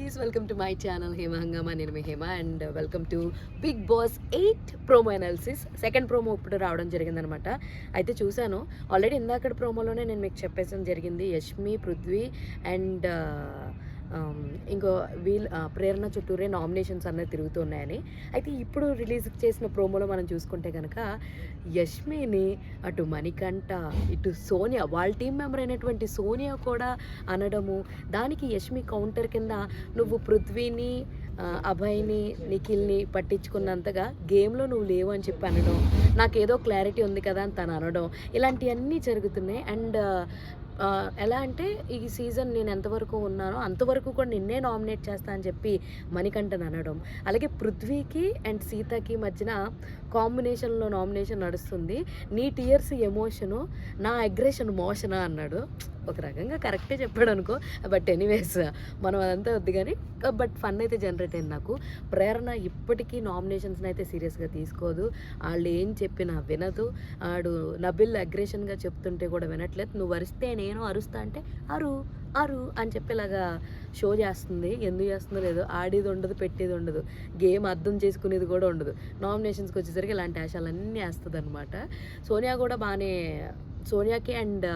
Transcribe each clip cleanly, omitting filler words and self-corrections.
guys, welcome to my channel Hema Hangama. నేను మీ Hema and welcome to Bigg Boss 8 promo analysis. Second promo ఇప్పుడు రావడం జరిగిందనమాట. అయితే చూశాను ఆల్రెడీ ఇందాక ప్రోమోలోనే నేను మీకు చెప్పేసాను జరిగింది. యష్మి, పృథ్వీ అండ్ ఇంకో ప్రేరణ చుట్టూరే నామినేషన్స్ అనేది తిరుగుతున్నాయని. అయితే ఇప్పుడు రిలీజ్ చేసిన ప్రోమోలో మనం చూసుకుంటే కనుక యష్మిని అటు మణికంఠ ఇటు సోనియా వాళ్ళ టీం మెంబర్ అయినటువంటి సోనియా కూడా అనడము, దానికి యష్మి కౌంటర్ కింద నువ్వు పృథ్వీని అభయ్ని నిఖిల్ని పట్టించుకున్నంతగా గేమ్లో నువ్వు లేవు అని చెప్పి అనడం, నాకేదో క్లారిటీ ఉంది కదా అని తను అనడం, ఇలాంటివన్నీ జరుగుతున్నాయి. అండ్ ఎలా అంటే ఈ సీజన్ నేను ఎంతవరకు ఉన్నానో అంతవరకు కూడా నిన్నే నామినేట్ చేస్తా అని చెప్పి మణికంఠన్ అనడం, అలాగే పృథ్వీకి అండ్ సీతకి మధ్యన కాంబినేషన్లో నామినేషన్ నడుస్తుంది. నీ టీయర్స్ ఎమోషను, నా అగ్రెషన్ మోషనా అన్నాడు. ఒక రకంగా కరెక్టే చెప్పాడు అనుకో, బట్ ఎనీవేస్ మనం అదంతా వద్దు కానీ, బట్ ఫన్ అయితే జనరేట్ అయింది నాకు. ప్రేరణ ఇప్పటికీ నామినేషన్స్ని అయితే సీరియస్గా తీసుకోదు, వాళ్ళు ఏం చెప్పినా వినదు. ఆడు నబిల్ అగ్రెషన్గా చెప్తుంటే కూడా వినట్లేదు. నువ్వు అరిస్తే నేను అరుస్తా అంటే అరు అరు అని చెప్పేలాగా షో చేస్తుంది. ఎందుకు చేస్తుందో లేదో, ఆడేది ఉండదు, పెట్టేది ఉండదు, గేమ్ అర్థం చేసుకునేది కూడా ఉండదు. నామినేషన్స్కి వచ్చేసరికి ఇలాంటి ఆశాలన్నీ వేస్తుంది అనమాట. సోనియా కూడా బాగానే, సోనియాకి అండ్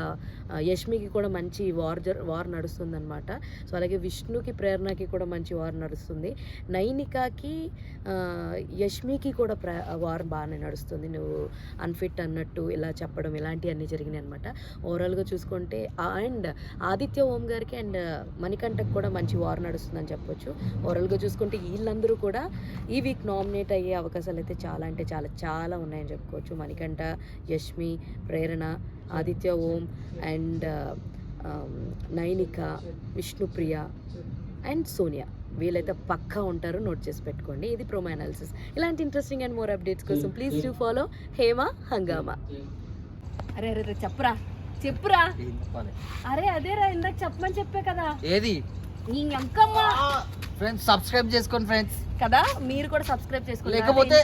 యష్మికి కూడా మంచి వార్ నడుస్తుంది అనమాట. సో అలాగే విష్ణుకి ప్రేరణకి కూడా మంచి వార్ నడుస్తుంది. నైనికాకి యష్మికి కూడా వార్ బాగానే నడుస్తుంది. నువ్వు అన్ఫిట్ అన్నట్టు ఇలా చెప్పడం, ఇలాంటివన్నీ జరిగినాయి అనమాట. ఓవరాల్గా చూసుకుంటే అండ్ ఆదిత్య ఓం గారికి అండ్ మణికంఠకి కూడా మంచి వార్ నడుస్తుందని చెప్పొచ్చు. ఓవరాల్గా చూసుకుంటే వీళ్ళందరూ కూడా ఈ వీక్ నామినేట్ అయ్యే అవకాశాలు అయితే చాలా అంటే చాలా చాలా ఉన్నాయని చెప్పుకోవచ్చు. మణికంఠ, యష్మి, ప్రేరణ, ఆదిత్య ఓం అండ్ నైనిక, విష్ణుప్రియ అండ్ సోనియా, వీళ్ళైతే పక్కా ఉంటారు, నోట్ చేసి పెట్టుకోండి. ఇది ప్రోమో అనాలిసిస్. ఇలాంటి ఇంట్రెస్టింగ్ అండ్ మోర్ అప్డేట్స్ కోసం ప్లీజ్ డూ ఫాలో హేమ హంగామా. అరే అరే చెప్పురా చెప్పురా, అరే అదేరా ఇందాక చెప్పమని చెప్పే కదా. ఏది నీ అంకమ్మ ఫ్రెండ్స్ సబ్స్క్రైబ్ చేసుకోండి ఫ్రెండ్స్ కదా, మీరు కూడా సబ్స్క్రైబ్ చేసుకోండి. లేకపోతే